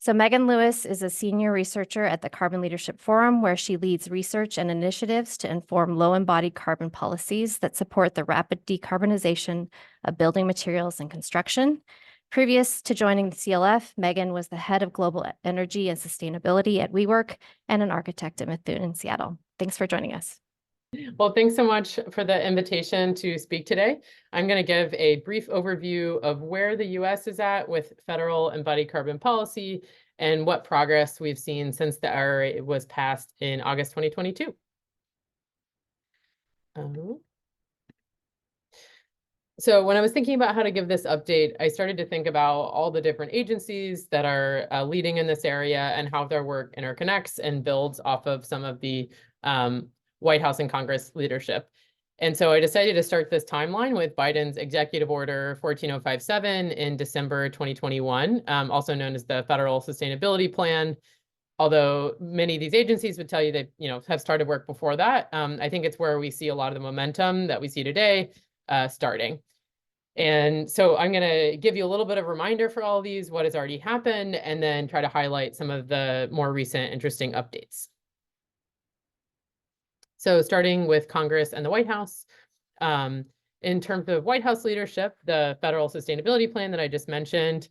So Megan Lewis is a senior researcher at the Carbon Leadership Forum, where she leads research and initiatives to inform low-embodied carbon policies that support the rapid decarbonization of building materials and construction. Previous to joining the CLF, Megan was the head of global energy and sustainability at WeWork and an architect at Methuen in Seattle. Thanks for joining us. Well, thanks so much for the invitation to speak today. I'm going to give a brief overview of where the U.S. is at with federal embodied carbon policy and what progress we've seen since the IRA was passed in August 2022. So when I was thinking about how to give this update, I started to think about all the different agencies that are leading in this area and how their work interconnects and builds off of some of the White House and Congress leadership. And so I decided to start this timeline with Biden's Executive Order 14057 in December 2021, also known as the Federal Sustainability Plan. Although many of these agencies would tell you they have started work before that, I think it's where we see a lot of the momentum that we see today starting. And so I'm going to give you a little bit of a reminder for all of these, what has already happened, and then try to highlight some of the more recent interesting updates. So starting with Congress and the White House, in terms of White House leadership, the Federal Sustainability Plan that I just mentioned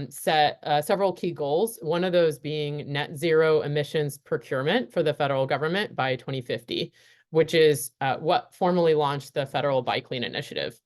set several key goals, one of those being net zero emissions procurement for the federal government by 2050, which is what formally launched the Federal Buy Clean Initiative.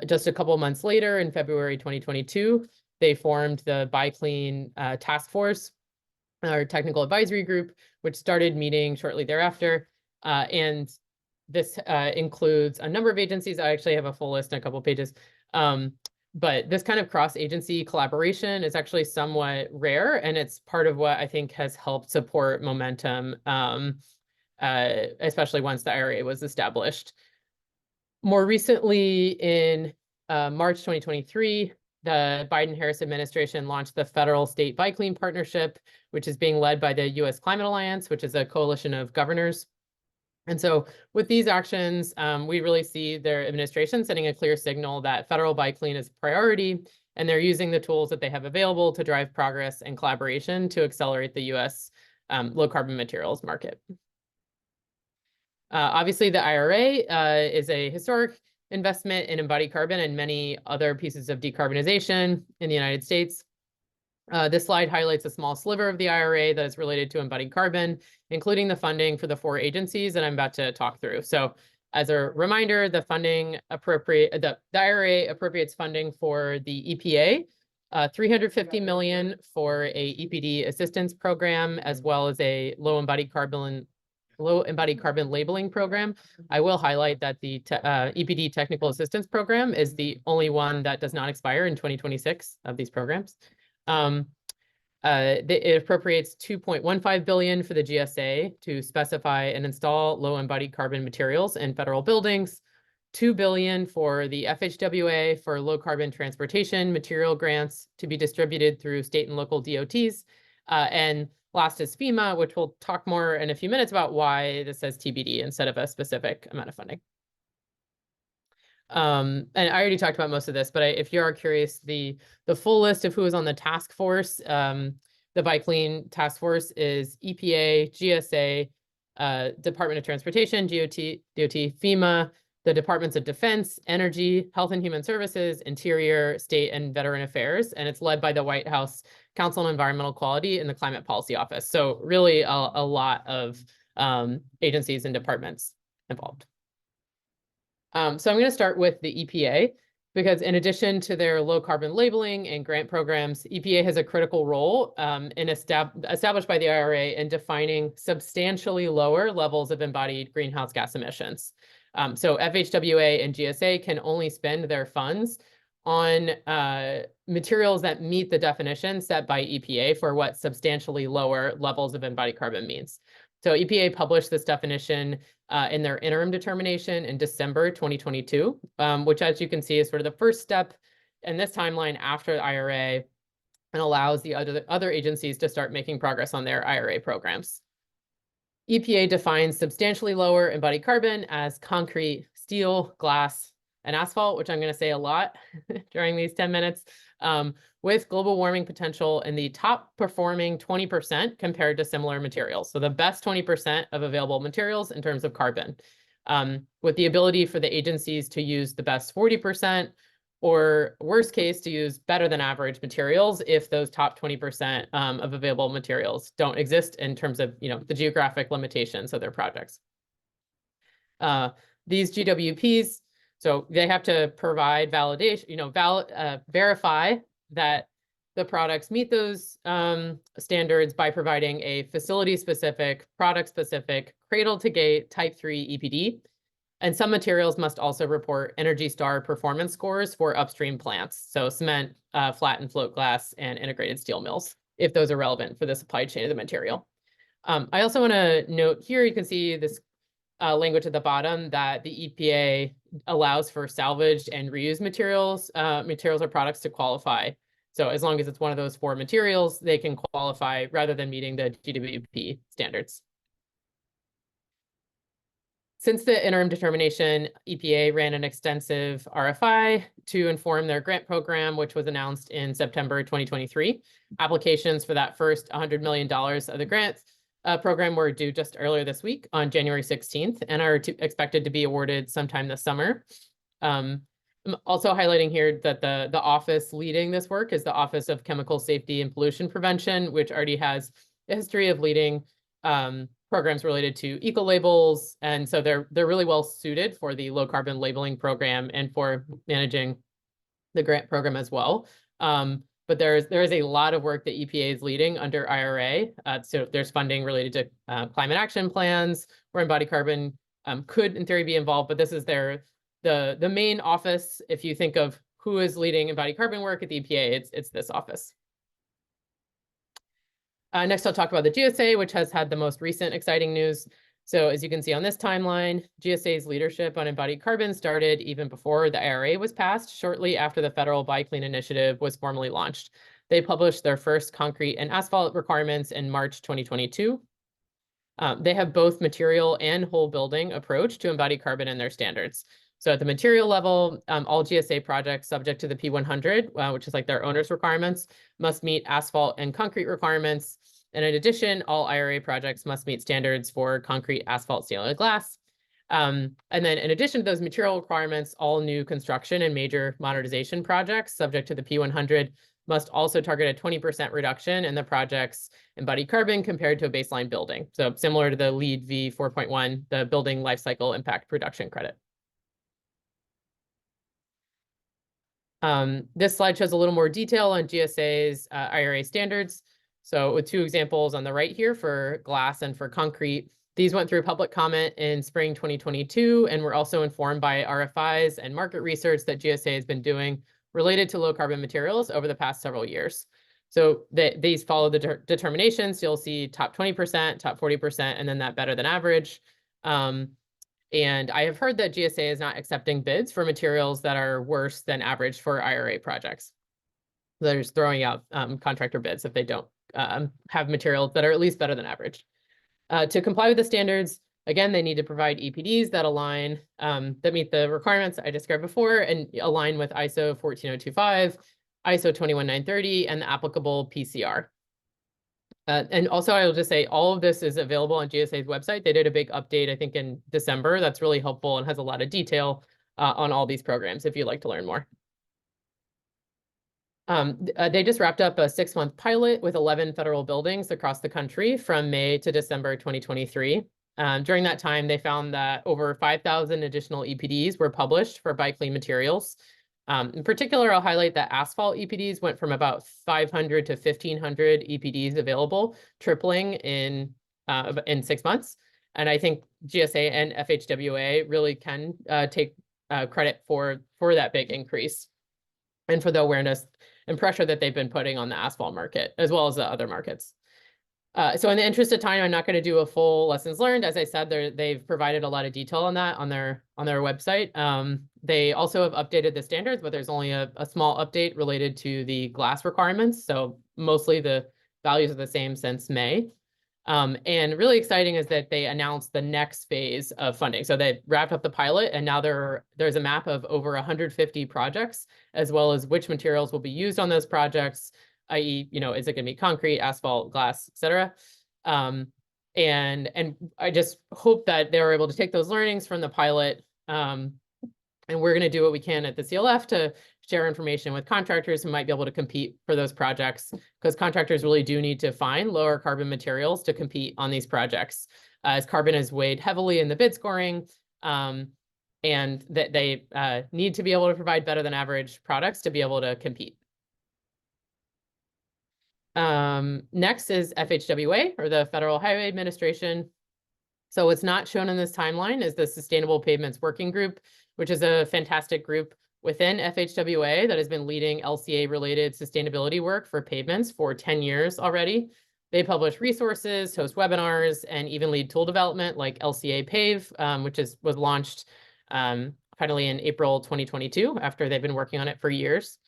Just a couple of months later, in February 2022, they formed the Buy Clean Task Force, or Technical Advisory Group, which started meeting shortly thereafter. And this includes a number of agencies. I actually have a full list in a couple of pages. But this kind of cross-agency collaboration is actually somewhat rare, and it's part of what I think has helped support momentum, especially once the IRA was established. More recently, in March 2023, the Biden-Harris administration launched the Federal State Buy Clean Partnership, which is being led by the U.S. Climate Alliance, which is a coalition of governors. And so with these actions, we really see their administration sending a clear signal that federal Buy Clean is a priority, and they're using the tools that they have available to drive progress and collaboration to accelerate the U.S. low-carbon materials market. Obviously, the IRA is a historic investment in embodied carbon and many other pieces of decarbonization in the United States. This slide highlights a small sliver of the IRA that is related to embodied carbon, including the funding for the 4 agencies that I'm about to talk through. So as a reminder, the IRA appropriates funding for the EPA, $350 million for a EPD assistance program, as well as a low embodied carbon labeling program. I will highlight that the EPD technical assistance program is the only one that does not expire in 2026 of these programs. It appropriates $2.15 billion for the GSA to specify and install low embodied carbon materials in federal buildings, $2 billion for the FHWA for low carbon transportation material grants to be distributed through state and local DOTs, and last is FEMA, which we'll talk more in a few minutes about why this says TBD instead of a specific amount of funding. And I already talked about most of this, but if you are curious, the full list of who is on the task force, the Buy Clean Task Force is EPA, GSA, Department of Transportation, DOT, FEMA, the Departments of Defense, Energy, Health and Human Services, Interior, State and Veteran Affairs, and it's led by the White House Council on Environmental Quality and the Climate Policy Office. So really a lot of agencies and departments involved. So I'm going to start with the EPA, because in addition to their low carbon labeling and grant programs, EPA has a critical role established by the IRA in defining substantially lower levels of embodied greenhouse gas emissions. So FHWA and GSA can only spend their funds on materials that meet the definition set by EPA for what substantially lower levels of embodied carbon means. So EPA published this definition in their interim determination in December 2022, which, as you can see, is sort of the first step in this timeline after the IRA and allows the other agencies to start making progress on their IRA programs. EPA defines substantially lower embodied carbon as concrete, steel, glass, and asphalt, which I'm going to say a lot during these 10 minutes, with global warming potential in the top performing 20% compared to similar materials. So the best 20% of available materials in terms of carbon, with the ability for the agencies to use the best 40%, or worst case, to use better than average materials if those top 20% of available materials don't exist in terms of, the geographic limitations of their projects. These GWPs, so they have to provide validation, verify that the products meet those standards by providing a facility-specific, product-specific, cradle-to-gate Type 3 EPD. And some materials must also report Energy Star performance scores for upstream plants, so cement, flat and float glass, and integrated steel mills, if those are relevant for the supply chain of the material. I also want to note here, you can see this language at the bottom that the EPA allows for salvaged and reused materials or products to qualify. So as long as it's one of those 4 materials, they can qualify rather than meeting the GWP standards. Since the interim determination, EPA ran an extensive RFI to inform their grant program, which was announced in September 2023. Applications for that first $100 million of the grant program were due just earlier this week on January 16th and are expected to be awarded sometime this summer. I'm also highlighting here that the office leading this work is the Office of Chemical Safety and Pollution Prevention, which already has a history of leading programs related to eco labels, and so they're really well suited for the low carbon labeling program and for managing the grant program as well. But there is a lot of work that EPA is leading under IRA. So there's funding related to climate action plans, where embodied carbon could, in theory, be involved. But this is the main office. If you think of who is leading embodied carbon work at the EPA, it's this office. Next, I'll talk about the GSA, which has had the most recent exciting news. So as you can see on this timeline, GSA's leadership on embodied carbon started even before the IRA was passed, shortly after the federal Buy Clean initiative was formally launched. They published their first concrete and asphalt requirements in March 2022. They have both material and whole building approach to embodied carbon in their standards. So at the material level, all GSA projects subject to the P100, which is like their owner's requirements, must meet asphalt and concrete requirements. And in addition, all IRA projects must meet standards for concrete, asphalt, steel, and glass. And then in addition to those material requirements, all new construction and major modernization projects subject to the P100 must also target a 20% reduction in the project's embodied carbon compared to a baseline building. So similar to the LEED v 4.1, the Building Lifecycle Impact Reduction Credit. This slide shows a little more detail on GSA's IRA standards. So with 2 examples on the right here for glass and for concrete, these went through public comment in spring 2022 and were also informed by RFIs and market research that GSA has been doing related to low carbon materials over the past several years. So these follow the determinations. You'll see top 20%, top 40%, and then that better than average. And I have heard that GSA is not accepting bids for materials that are worse than average for IRA projects. They're just throwing out contractor bids if they don't have materials that are at least better than average. To comply with the standards, again, they need to provide EPDs that align, that meet the requirements I described before and align with ISO 14025, ISO 21930, and the applicable PCR. And also, I will just say all of this is available on GSA's website. They did a big update, I think, in December. That's really helpful and has a lot of detail on all these programs if you'd like to learn more. They just wrapped up a 6-month pilot with 11 federal buildings across the country from May to December 2023. During that time, they found that over 5,000 additional EPDs were published for Buy Clean materials. In particular, I'll highlight that asphalt EPDs went from about 500 to 1,500 EPDs available, tripling in 6 months. And I think GSA and FHWA really can take credit for that big increase and for the awareness and pressure that they've been putting on the asphalt market, as well as the other markets. So in the interest of time, I'm not going to do a full lessons learned. As I said, they've provided a lot of detail on that on their website. They also have updated the standards, but there's only a small update related to the glass requirements. So mostly the values are the same since May. And really exciting is that they announced the next phase of funding. So they wrapped up the pilot, and now there's a map of over 150 projects, as well as which materials will be used on those projects, i.e., is it going to be concrete, asphalt, glass, et cetera. And I just hope that they were able to take those learnings from the pilot. And we're going to do what we can at the CLF to share information with contractors who might be able to compete for those projects, because contractors really do need to find lower carbon materials to compete on these projects, as carbon is weighed heavily in the bid scoring, and that they need to be able to provide better than average products to be able to compete. Next is FHWA, or the Federal Highway Administration. So what's not shown in this timeline is the Sustainable Pavements Working Group, which is a fantastic group within FHWA that has been leading LCA-related sustainability work for pavements for 10 years already. They publish resources, host webinars, and even lead tool development like LCA Pave, which was launched finally in April 2022 after they've been working on it for years.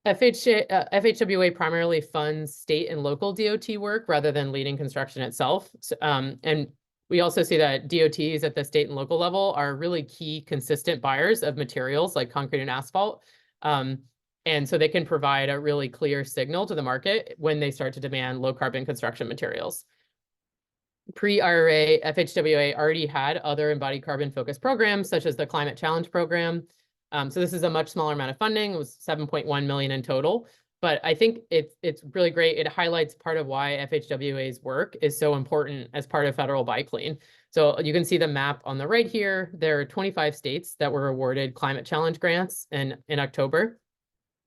FHWA primarily funds state and local DOT work rather than leading construction itself. And we also see that DOTs at the state and local level are really key consistent buyers of materials like concrete and asphalt. And so they can provide a really clear signal to the market when they start to demand low carbon construction materials. Pre-IRA, FHWA already had other embodied carbon focused programs, such as the Climate Challenge program. So this is a much smaller amount of funding. It was 7.1 million in total. But I think it's really great. It highlights part of why FHWA's work is so important as part of federal bike lane. So you can see the map on the right here. There are 25 states that were awarded Climate Challenge grants in October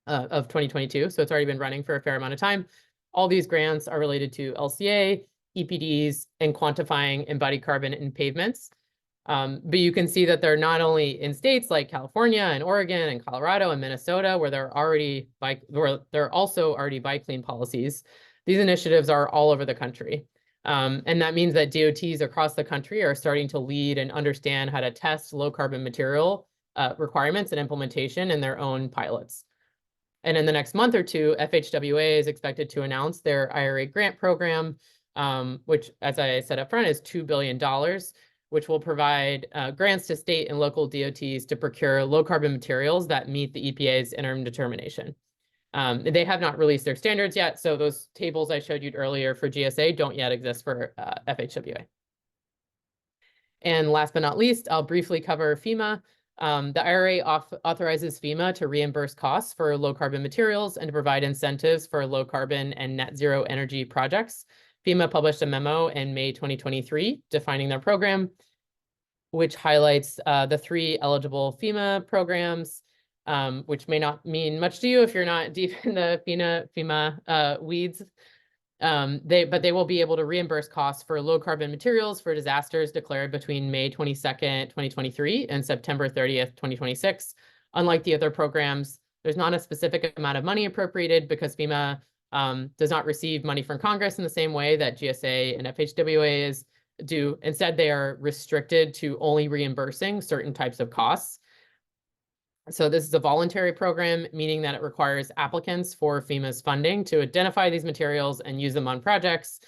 of 2022. So it's already been running for a fair amount of time. All these grants are related to LCA, EPDs, and quantifying embodied carbon in pavements. But you can see that they're not only in states like California and Oregon and Colorado and Minnesota, where there are also already bike lane policies. These initiatives are all over the country. And that means that DOTs across the country are starting to lead and understand how to test low carbon material requirements and implementation in their own pilots. And in the next month or two, FHWA is expected to announce their IRA grant program, which, as I said up front, is $2 billion, which will provide grants to state and local DOTs to procure low carbon materials that meet the EPA's interim determination. They have not released their standards yet, so those tables I showed you earlier for GSA don't yet exist for FHWA. And last but not least, I'll briefly cover FEMA. The IRA authorizes FEMA to reimburse costs for low carbon materials and to provide incentives for low carbon and net zero energy projects. FEMA published a memo in May 2023 defining their program, which highlights the 3 eligible FEMA programs, which may not mean much to you if you're not deep in the FEMA weeds. But they will be able to reimburse costs for low carbon materials for disasters declared between May 22nd, 2023 and September 30th, 2026. Unlike the other programs, there's not a specific amount of money appropriated because FEMA does not receive money from Congress in the same way that GSA and FHWA do. Instead, they are restricted to only reimbursing certain types of costs. So this is a voluntary program, meaning that it requires applicants for FEMA's funding to identify these materials and use them on projects.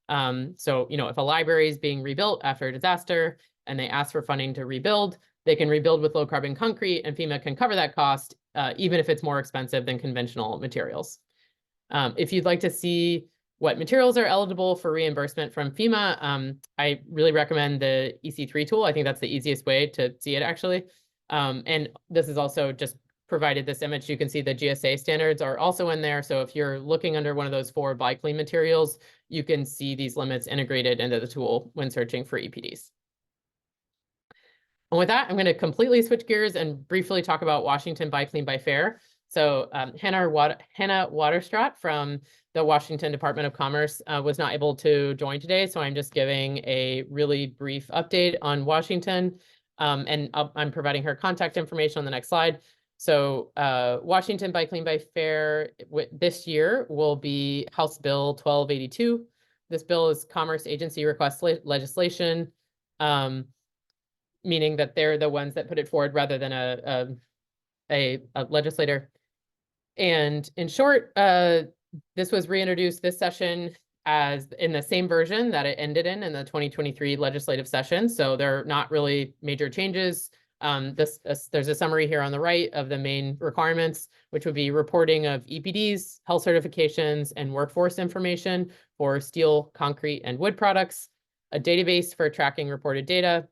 So, if a library is being rebuilt after a disaster and they ask for funding to rebuild, they can rebuild with low carbon concrete and FEMA can cover that cost, even if it's more expensive than conventional materials. If you'd like to see what materials are eligible for reimbursement from FEMA, I really recommend the EC3 tool. I think that's the easiest way to see it, actually. And this is also just provided this image. You can see the GSA standards are also in there. So if you're looking under one of those 4 bike lane materials, you can see these limits integrated into the tool when searching for EPDs. And with that, I'm going to completely switch gears and briefly talk about Washington Bike Lane by Fair. So Hannah Waterstraat from the Washington Department of Commerce was not able to join today, so I'm just giving a really brief update on Washington, and I'm providing her contact information on the next slide. So Washington Bike Lane by Fair this year will be House Bill 1282. This bill is Commerce Agency request legislation, meaning that they're the ones that put it forward rather than a legislator. And in short, this was reintroduced this session as in the same version that it ended in the 2023 legislative session. So there are not really major changes. There's a summary here on the right of the main requirements, which would be reporting of EPDs, health certifications, and workforce information for steel, concrete, and wood products, a database for tracking reported data,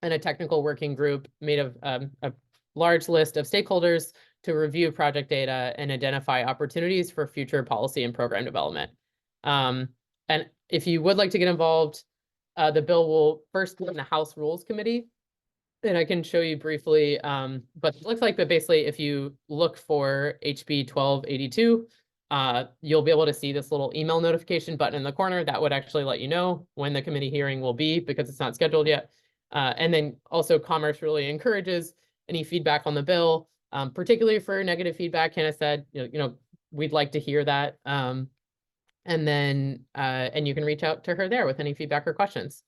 and a technical working group made of a large list of stakeholders to review project data and identify opportunities for future policy and program development. And if you would like to get involved, the bill will first be in the House Rules Committee. And I can show you briefly, but it looks like, but basically if you look for HB 1282, you'll be able to see this little email notification button in the corner that would actually let you know when the committee hearing will be, because it's not scheduled yet. And then also Commerce really encourages any feedback on the bill, particularly for negative feedback. Hannah said, we'd like to hear that. And then, and you can reach out to her there with any feedback or questions.